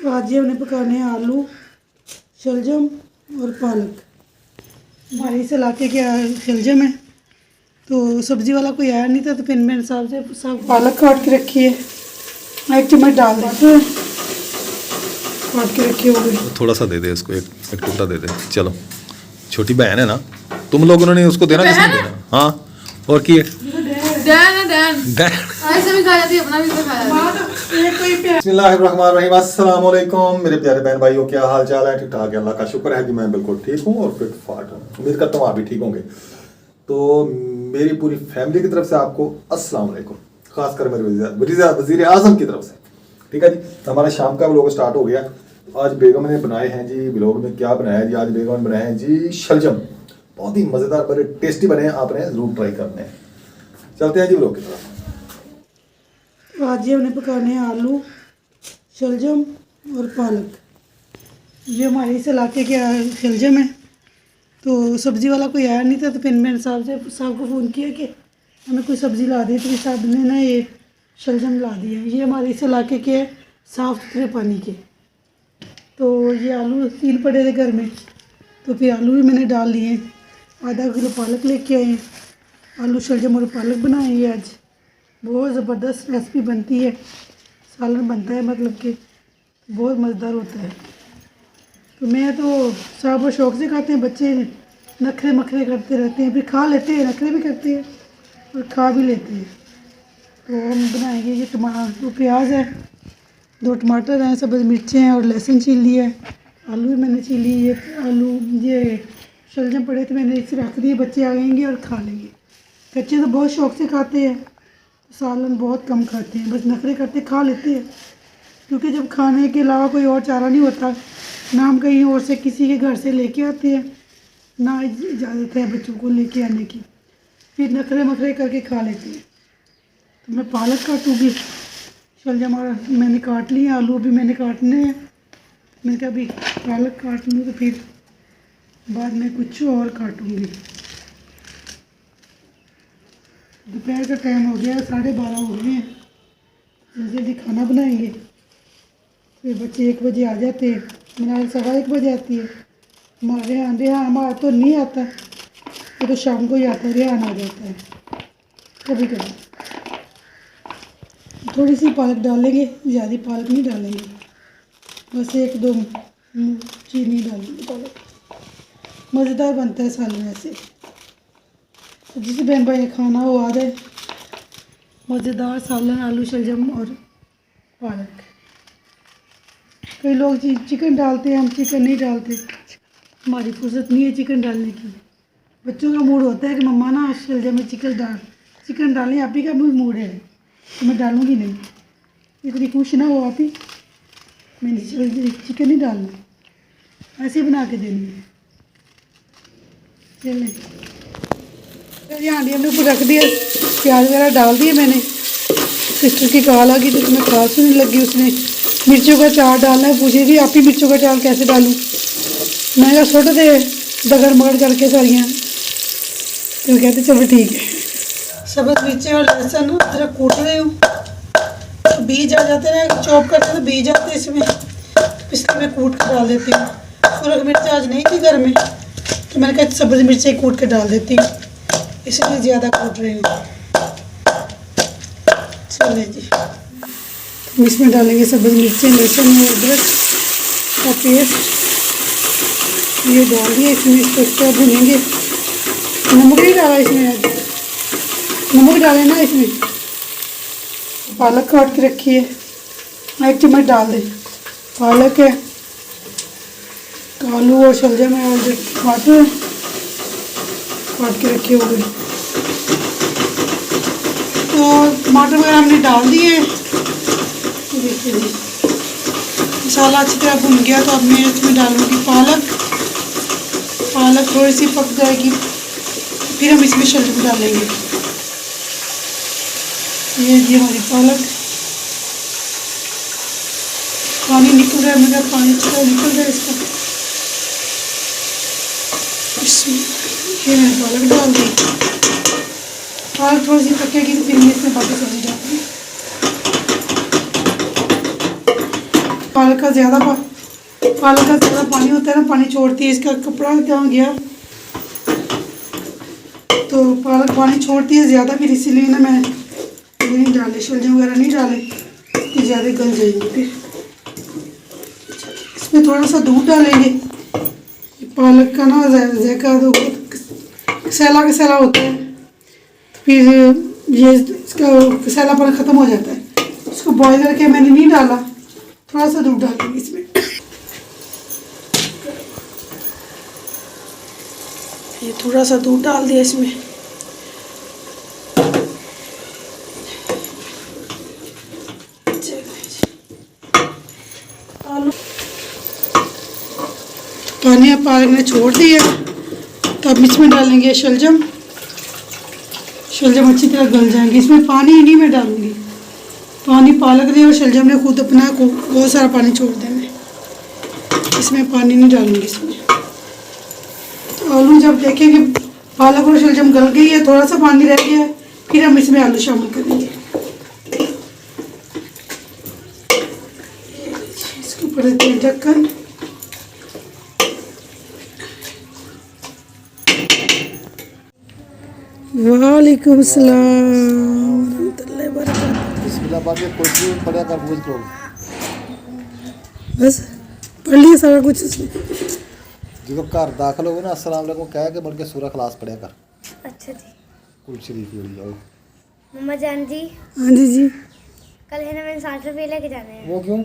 तो आज ये हमने पकाने हैं आलू, शलजम और पालक। हमारे इस इलाके के शलजम है, तो सब्ज़ी वाला कोई आया नहीं था, तो फिर मैंने साहब से सब पालक काट के रखी है, एक चम्मच डाल देते हैं, काट के रखी होगी। थोड़ा सा दे दे उसको, एक टुकड़ा दे दे। चलो, छोटी बहन है ना, तुम लोगों ने उसको देना, किसने देना? हाँ, और की बिस्मिल्लाहिर्रहमानिर्रहीम। अस्सलाम वालेकुम मेरे प्यारे बहन भाइयों, क्या हाल चाल है? ठीक ठाक है, अल्लाह का शुक्र है कि मैं बिल्कुल ठीक हूँ और फिट फाट हूँ। उम्मीद करता हूँ आप भी ठीक होंगे। तो मेरी पूरी फैमिली की तरफ से आपको अस्सलाम वालेकुम, खासकर मेरे वजीर आजम की तरफ से। ठीक है जी, हमारा शाम का व्लॉग स्टार्ट हो गया। आज बेगम ने बनाए हैं जी, व्लॉग में क्या बनाया है जी? आज बेगम ने बनाए हैं जी शलजम, बहुत ही मज़ेदार, बड़े टेस्टी बने हैं, आपने ज़रूर ट्राई करने हैं। चलते हैं जी व्लॉग की तरफ। आज ये हमने पकाने हैं आलू, शलजम और पालक। ये हमारे इस इलाके के शलजम है, तो सब्ज़ी वाला कोई आया नहीं था, तो फिर मैंने साहब को फ़ोन किया कि हमें कोई सब्ज़ी ला दी, तो साहब ने ना ये शलजम ला दिया। ये हमारे इस इलाके के साफ़ सुथरे पानी के। तो ये आलू 3 पड़े थे घर में, तो फिर आलू भी मैंने डाल लिए। आधा किलो पालक लेके आए हैं, आलू शलजम और पालक बनाए हैं। आज बहुत ज़बरदस्त रेसिपी बनती है, सालन बनता है, मतलब कि बहुत मज़ेदार होता है। तो मैं तो साहब और शौक़ से खाते हैं, बच्चे नखरे मखरे करते रहते हैं, फिर खा लेते हैं, नखरे भी करते हैं और खा भी लेते हैं। तो हम बनाएंगे ये टमाटर, प्याज है, 2 टमाटर हैं, सब्ज़ मिर्चें हैं और लहसुन छील लिया है। आलू भी मैंने छीली। ये आलू, ये शलजम पड़े थे, मैंने इसे रख दिए, बच्चे आ जाएंगे और खा लेंगे। बच्चे तो बहुत शौक़ से खाते हैं, सालन बहुत कम खाते हैं, बस नखरे करते, खा लेते हैं, क्योंकि जब खाने के अलावा कोई और चारा नहीं होता, ना हम कहीं और से किसी के घर से लेके आते हैं, ना इजाज़त है बच्चों को लेके आने की, फिर नखरे मखरे करके खा लेते हैं। तो मैं पालक काटूँगी, शलजम और मैंने काट लिए, आलू भी मैंने काटने हैं। मैंने कहा अभी पालक काट लूँ, तो फिर बाद में कुछ और काटूँगी। दोपहर का टाइम हो गया, 12:30 हो गए हैं, जल्दी जल्दी खाना बनाएंगे। फिर बच्चे 1 बजे आ जाते हैं, मेरा 1:15 बजे आती है। हमारे यहाँ रेहान हमारा तो नहीं आता, वो तो शाम को ही आता है, रेहान आ जाता है कभी कभी। थोड़ी सी पालक डालेंगे, ज़्यादा पालक नहीं डालेंगे, बस 1-2 चीनी डालेंगे। पालक मज़ेदार बनता है सालन ऐसे। तो जिस बहन भाई खाना हो आ जाए, मज़ेदार सालन आलू शलजम और पालक। कई लोग चिकन डालते हैं, हम चिकन नहीं डालते, हमारी फुर्सत नहीं है चिकन डालने की। बच्चों का मूड होता है कि मम्मा ना शलजम में चिकन डालें, आप ही का मूड है, तो मैं डालूँगी नहीं। इतनी खुश ना हो आप ही, मैंने चिकन नहीं डालना, ऐसे ही बना के देनी है। चलें, यहाँ हमने ऊपर रख दिया, प्याज वगैरह डाल दिए मैंने। सिस्टर की कॉल आ गई तो तुम्हें कॉल सुनने लगी, उसने मिर्चों का चार डालना है, पूछी थी आप ही मिर्चों का चार कैसे डालूँ। मैं कहा छोटे थे दगड़ मगड़ करके सारियाँ, तो कहते चलो ठीक है। सब्ज़ मिर्चें और लहसुन अदरक कूट रही हूँ, तो बीज आ जाते हैं, चॉप करते तो बीज आते हैं इसमें, तो इसलिए मैं कूट कर डाल देती हूँ। सूरख मिर्च आज नहीं थी घर में, तो मैंने कहा सब्ज़ मिर्चें कूट कर डाल देती हूँ, इसलिए ज़्यादा कूट रही हूँ। चले जी, इसमें डालेंगे सब्ज़ मिर्चें, लहसुन और अदरक का पेस्ट, ये डाल दिए इसमें, इसको अच्छा भुनेंगे। नमक नहीं डाला इसमें, आज नमक डालें ना इसमें। पालक काट के रखी है, 1 चम्मच डाल दें। पालक है, आलू और शलजम है और टमाटर काट के रखे हुए, तो टमाटर वगैरह हमने डाल दिए। देखिए जी, मसाला अच्छी तरह भुन गया, तो अब मैं इसमें डालूँगी पालक थोड़ी सी पक जाएगी, फिर हम इसमें शलजम डालेंगे। ये जी हमारी पालक, पानी निकल रहा है, मेरा पानी अच्छी तरह निकल रहा है इसका। इसमें ये मैंने पालक डाल दी, पालक थोड़ी सी पकेगी तो फिर मैं इसमें बाकी सब्ज़ी डालूँगी। पालक का ज़्यादा पानी होता है ना, पानी छोड़ती है। इसका कपड़ा कहाँ गया? तो पालक पानी छोड़ती है ज़्यादा, फिर इसीलिए ना मैं ये नहीं डाले, शलजम वगैरह नहीं डाले कि ज़्यादा गल जाएंगे। फिर इसमें थोड़ा सा दूध डालेंगे। पालक का ना ज़ायका तो कसेला होता है, फिर ये इसका कसेलापन ख़त्म हो जाता है। इसको बॉईल करके मैंने नहीं डाला, थोड़ा सा दूध डालेंगे इसमें। ये थोड़ा सा दूध डाल दिया इसमें। आलू पानी अब पालक ने छोड़ दिया, तब इसमें डालेंगे शलजम अच्छी तरह गल जाएंगे। इसमें पानी ही नहीं मैं डालूंगी, पानी पालक ने और शलजम ने खुद अपना को बहुत सारा पानी छोड़ देना, इसमें पानी नहीं डालूंगी इसमें। तो आलू जब देखेंगे पालक और शलजम गल गई है, थोड़ा सा पानी रह गया है, फिर हम इसमें आलू शामिल करेंगे। इसके ऊपर देते हैं ढक्कन। वालेकुम सलाम रहमतुल्लाहि व बरकातहू। बिस्मिल्लाह बात कुछ भी पढ़ा कर भूल करो। बस पढ़ लिया सारा कुछ उसमें। जो घर दाखिल हो ना अस्सलाम वालेकुम कह के बढ़ के सूरह खलास पढ़ा कर। अच्छा जी। कुल शरीफ हो जाओ। मम्मा जान जी, हाँ जी कल है ना मैंने 60 रुपये लेके जाने हैं। वो क्यों?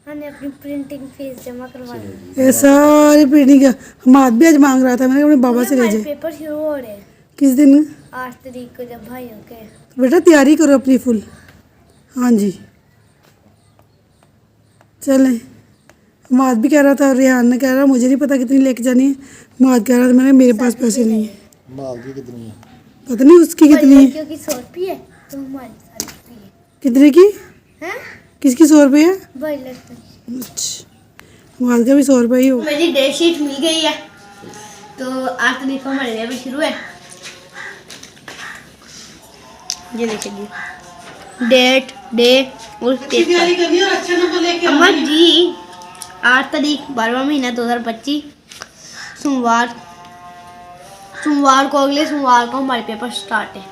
हमने अपनी प्रिंटिंग फीस जमा करवानी है। ये सारी पीढ़ी का हमाद भी आज मांग रहा था, मैंने अपने बाबा से ले हमारे जाए। पेपर शुरू हो रहे हैं किस दिन? 8 तारीख को, जब भाइयों के। तो बेटा तैयारी करो अपनी फुल। हाँ जी चलें। हमाद भी कह रहा था, रेहान ने कह रहा, मुझे नहीं पता कितनी लेके जानी है। हमाद कह रहा था, मैंने मेरे पास पैसे नहीं है। माल की कितनी है? पता नहीं उसकी कितनी है। क्योंकि 100 रुपये है तो हमारी 60 रुपये कितने की? है। किसकी 100 रुपये है? भाई लगता है अच्छा हमाद का भी 100 रुपये ही हो। मेरी डेट शीट मिल गई है, तो 8 तारीख को हमारे पेपर शुरू है। ये देखिए डेट डे और तैयारी करनी है और अच्छे नंबर लेके अम्मा जी 8 तारीख 12वां महीना 2025 सोमवार को, अगले सोमवार को हमारे पेपर स्टार्ट है।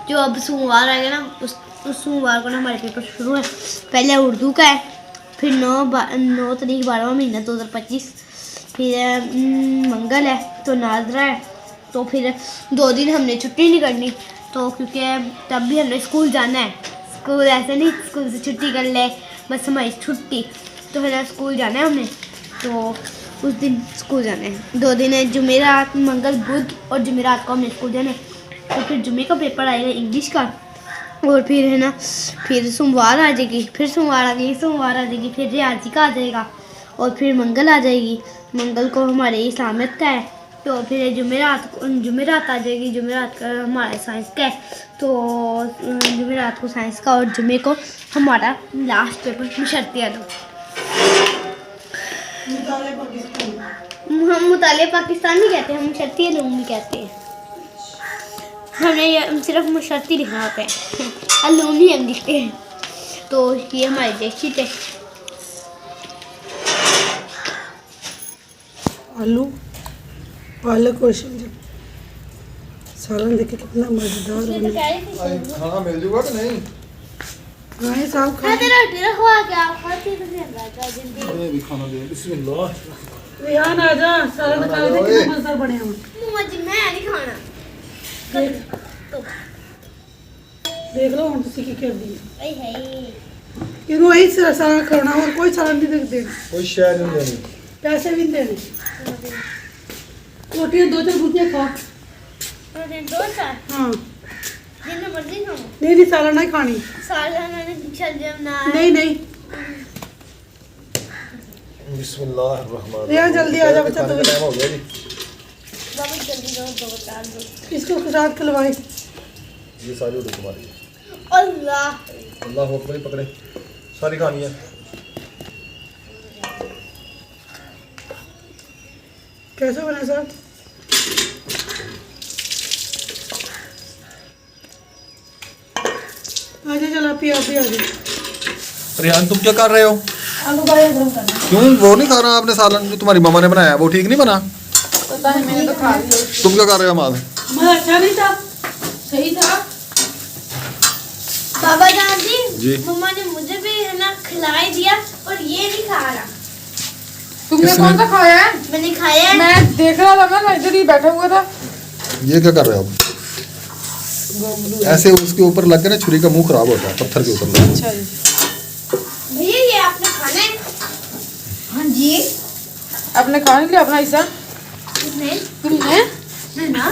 जो अब सोमवार आएगा ना उस सोमवार को ना हमारे पेपर शुरू है। पहले उर्दू का है, फिर 9 तारीख 12वां महीना 2025, फिर मंगल है तो नाजरा है। तो फिर 2 दिन हमने छुट्टी नहीं करनी, तो क्योंकि तब भी हमने स्कूल जाना है। स्कूल ऐसे नहीं स्कूल से छुट्टी कर ले बस हमारी छुट्टी, तो फिर स्कूल जाना है हमने, तो उस दिन स्कूल जाना है। 2 दिन है, जुमेरात मंगल बुध और जुमेरात को हमने स्कूल जाना है। तो फिर जुमे का पेपर आएगा इंग्लिश का, और फिर है ना फिर सोमवार आ जाएगी, फिर सोमवार आ जाएगी, फिर रियाजी का आ जाएगा, और फिर मंगल आ जाएगी। मंगल को हमारे इस्लामियत का है, तो फिर जुमेरात आ जाएगी। जुमेरात का हमारा साइंस का है, तो जुमेरात को साइंस का, और जुमे को हमारा लास्ट पेपर मुशर्तिया दो। हम मुताले पाकिस्तान नहीं कहते, हम मुशर्तिया लोग नहीं कहते हैं। हमने सिर्फ मुशर्ती लिखना होता है, अलूम नहीं हम लिखते हैं। तो ये हमारी डेट शीट है। आलू पालक और शलजम सालन देखे कितना मजेदार बना। खाना मिल जाएगा कि नहीं? हाँ ये साहब खा। तेरा खुआ के आप खाते तो नहीं रहता जिंदगी। ये भी खाना दे। बिस्मिल्लाह। रेहान आ जा, सालन खा ले, कितना मजेदार बने हम। मम्मा जी मैं नहीं खाना। देख लो हम तुसी की कर दी आई है ये वही सारा खाना और कोई सालन नहीं देना, कोई शय नहीं देनी। पैसे भी नहीं देने। रोटियां 2-4 रोटियां खा। और दिन 2-4 हाँ दिन मर्जी खाओ। नहीं सालन नहीं खानी। सालन मैंने शलजम ना नहीं बिस्मिल्लाह। रेहान जल्दी आ जा बच्चा, तो टाइम हो गया जी। बाबा जल्दी दो बता दो। इसको साथ खिलवाए। ये सारी उड़े तुम्हारी है। अल्लाह अल्लाह अकबर ही पकड़े, सारी खानी है। कैसे बना साहब? आजा चला पिया पिया दे। रेहान तुम क्या कर रहे हो? आलू गाजर गरम करना। क्यों वो नहीं खा रहा आपने सालन जो तुम्हारी मम्मा ने बनाया वो ठीक नहीं बना? पता है, मैंने तो खा लिया। तुम क्या कर रहे हो माँ? मैं अच्छा नहीं था। सही था। बाबा जान जी जी। मम्मा ने मुझे भी है ना खिलाई दिया और ये नहीं खा रहा। तुमने किसने? कौन सा खाया है? मैंने खाया है। मैं देख रहा था ना, इधर ही बैठा हुआ था। ये क्या कर रहे हो आप? ऐसे उसके ऊपर लग के ना छुरी का मुंह खराब होता है, पत्थर के ऊपर लग के। अच्छा जी। भैया ये आपने खाना है? हाँ जी। आपने खा नहीं लिया अपना हिस्सा? किसने? तुमने? है ना?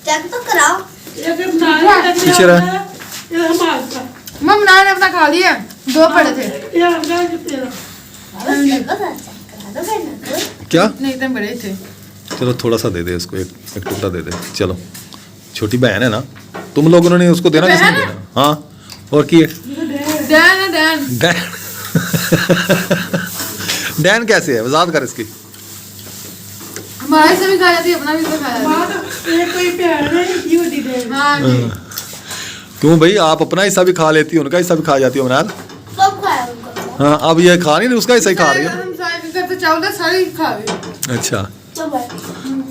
चेक तो कराओ। ये फिर बनाया पीछे रह। ये हमारा था। मम्मा ने अपना खा लिया, 2 पड़े थे। ये हमारा जो तेरा। बाबा चेक करा दो फिर ना तो। क्या? नहीं इतने बड़े थे। चलो थोड़ा सा दे दे उसको, एक टुकड़ा दे दे। चलो छोटी बहन है ना, तुम लोगों ने उसको देना, किसने बहन है? देना? हाँ और की है? डैन है डैन। डैन। डैन कैसे है, वजात कर इसकी। हमारे से भी खा जाती, अपना भी तो खा जाती। माँ तो ये कोई प्यार है ये होती है। हाँ जी। क्यों भाई, आप अपना हिस्सा भी खा लेती हो, उनका हिस्सा भी खा जाती हो मनाल। सब खाया उनको। हाँ अब ये खा नहीं रही, उसका हिस्सा ही खा रही है। हम सारे के घर पे चावल था, सारे ही खा गए। अच्छा। सब है।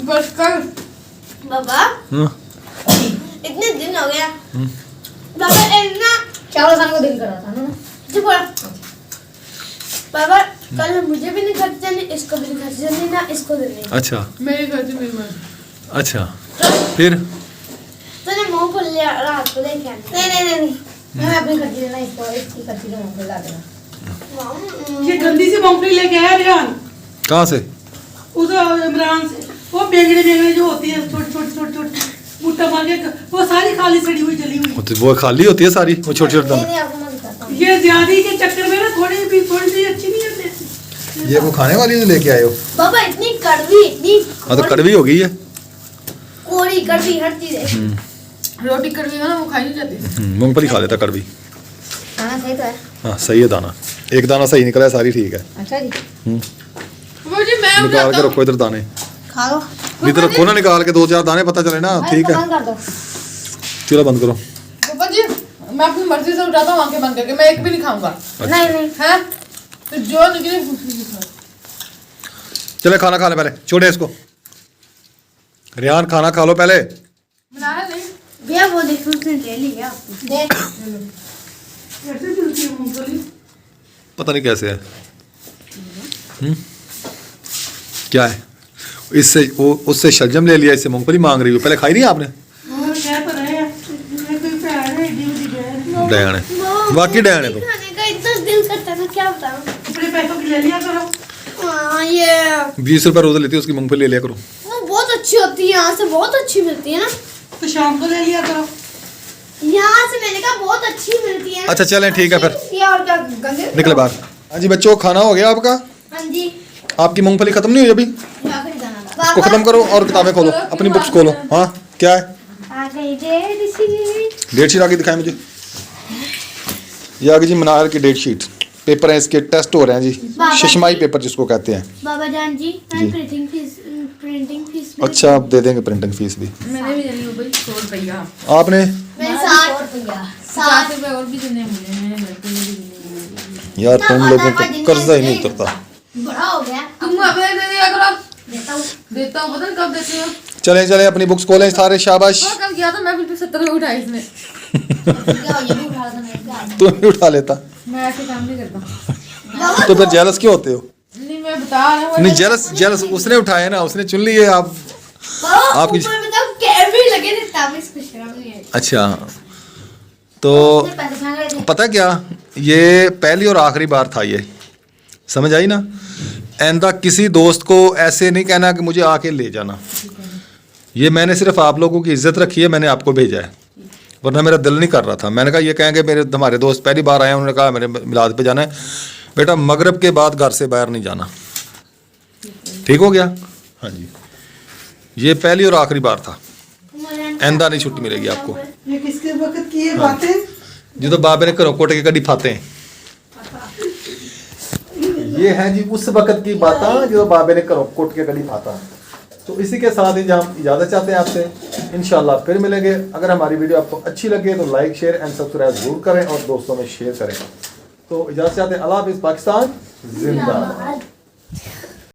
बस कर। बाबा हाँ। इतने दिन हो गया। बाबा इतना चावल खाने को दिल कर रहा था ना। चुप रहो। बाबा कल मुझे भी नहीं खाते जाने, इसको भी नहीं खाते जाने, ना इसको देने। अच्छा मेरे घर से मेरी माँ। अच्छा फिर तूने मुंह को ले रात को लेके आना। नहीं मैं अपनी खर्ची देना, इसको इसकी खर्ची को मुंह पे ला देना। ये गंदी सी मूंगफली लेके आया रेहान कहाँ से? उस इमरान से। वो बेगड़े जो होती है छोटी छोटी छोटी छोटी मुट्ठा मार के, वो सारी खाली सड़ी हुई जली हुई। वो खाली होती है सारी, वो छोटे छोटे दाने। आपको मैं बताता हूँ। ये ज्यादा के चक्कर में ना थोड़ी सी अच्छी नहीं होती। ये वो खाने वाली जो लेके आए हो? बाबा इतनी कड़वी, इतनी हाँ तो कड़वी हो गई है। कोड़ी कड़वी हर चीज है। रोटी कड़वी है ना, वो खाई नहीं जाती। मूंगफली खा लेता कड़वी। खाना सही तो है। हाँ सही है दाना, एक दाना सही निकला है, सारी ठीक है। अच्छा जी। वो जी मैं निकाल के रखो इधर दाने, खा लो। इधर रखो ना, निकाल के 2-4 दाने, पता चले ना। ठीक है कर दो। चलो बंद करो। पापा जी मैं अपनी मर्जी से उठाता हूँ आंखें बंद करके, मैं एक भी नहीं खाऊंगा। नहीं है तो जो निकले चले खाना खा ले पहले, छोड़े इसको। रेहान खाना खा लो पहले। बनाया नहीं। भैया वो देखो उसने ले लिया। देख कैसे मिलती है मूंगफली? पता नहीं कैसे है। क्या है इससे? वो उससे शलजम ले लिया, इससे मूंगफली मांग रही हो। पहले खाई नहीं आपने? वो क्या तो रहे हैं, ये कोई प्यार है ड्यूटी गया। डैन है, वाकई डैन है। तो खाने का इतना दिल करता था, क्या बताऊं। अपने पैसों की ले लिया करो। हाँ ये 20 रुपए रोज लेती है उसकी, मूंगफली ले लिया करो। वो बहुत अच्छी होती है, यहाँ से बहुत अच्छी मिलती है ना। तो शाम को ले लिया करो। यहाँ से मैंने कहा बहुत अच्छी मिलती है ना। अच्छा चलें ठीक है फिर, ये और क्या गंदे। निकले बाहर। हाँ जी बच्चों, खाना हो गया आपका? हाँ जी। आपकी मूंगफली खत्म नहीं हुई अभी? आखिरी दाना था। इसको खत्म करो और किताबें खोलो, अपनी बुक्स खोलो। हाँ क्या है? आ गई डेट शीट। डेट शीट आगे दिखाएं मुझे। ये आगे जी मनार की डेट शीट, पेपर है इसके, टेस्ट हो रहे हैं जी, शशमाई पेपर जिसको कहते हैं। बाबा जान जी जी। प्रिंटिंग फीस अच्छा आप दे देंगे प्रिंटिंग फीस भी। मैंने भी देनी हो भाई 100 रुपया। आपने? मैं 60 रुपये और भी देने मुझे, मैंने लड़के को भी देने। यार तुम लोगों को कर्जा ही नहीं उतरता। बड़ा हो गया। तुम अपने दे दिया करो। देता हूँ। देता हूँ, पता नहीं कब देती हो। चलें चलें अपनी बुक्स खोलें सारे, शाबाश। वो कल किया था मैं, फिर 70 रुपये उठाए इसने। क्या हो, ये भी उठा देना है क्या? तुम भी उठा लेता। मैं ऐसे काम नहीं करता। बाबा तो फिर जेलस क्यों होते हो? नहीं मैं बता रहा हूँ। नहीं जेलस उसने उठाए ना, उसने चुन लिए आप। बाबा आपकी- ऊपर मतलब कैमरे लगे थे तब इसको शर्म नहीं आई। अच्छा तो उसने पैसे फेंक रहे थे। पता क्या, ये पहली और आखिरी बार था, ये समझ आई ना। आइंदा किसी दोस्त को ऐसे नहीं कहना कि मुझे आके ले जाना। ये मैंने सिर्फ आप लोगों की इज्जत रखी है, मैंने आपको भेजा है, वरना मेरा दिल नहीं कर रहा था। मैंने कहा ये कहेंगे मेरे हमारे दोस्त पहली बार आए हैं, उन्होंने कहा मेरे मिलाद पे जाना है। बेटा मगरिब के बाद घर से बाहर नहीं जाना, ठीक हो गया? हाँ जी, ये पहली और आखिरी बार था, आइंदा नहीं छुट्टी मिलेगी आपको। ये किसके वक्त की ये बातें? जो तो बाबे ने घरों कोट के कड़ी फाते हैं, ये है जी उस वक्त की बातें जो बाबे ने घरों कोट के कड़ी फाता। तो इसी के साथ ही हम इजाज़त चाहते हैं आपसे, इंशाल्लाह फिर मिलेंगे। अगर हमारी वीडियो आपको अच्छी लगे तो लाइक शेयर एंड सब्सक्राइब जरूर करें और दोस्तों में शेयर करें। तो इजाज़त चाहते हैं, अल्लाह हाफिज़, पाकिस्तान जिंदाबाद।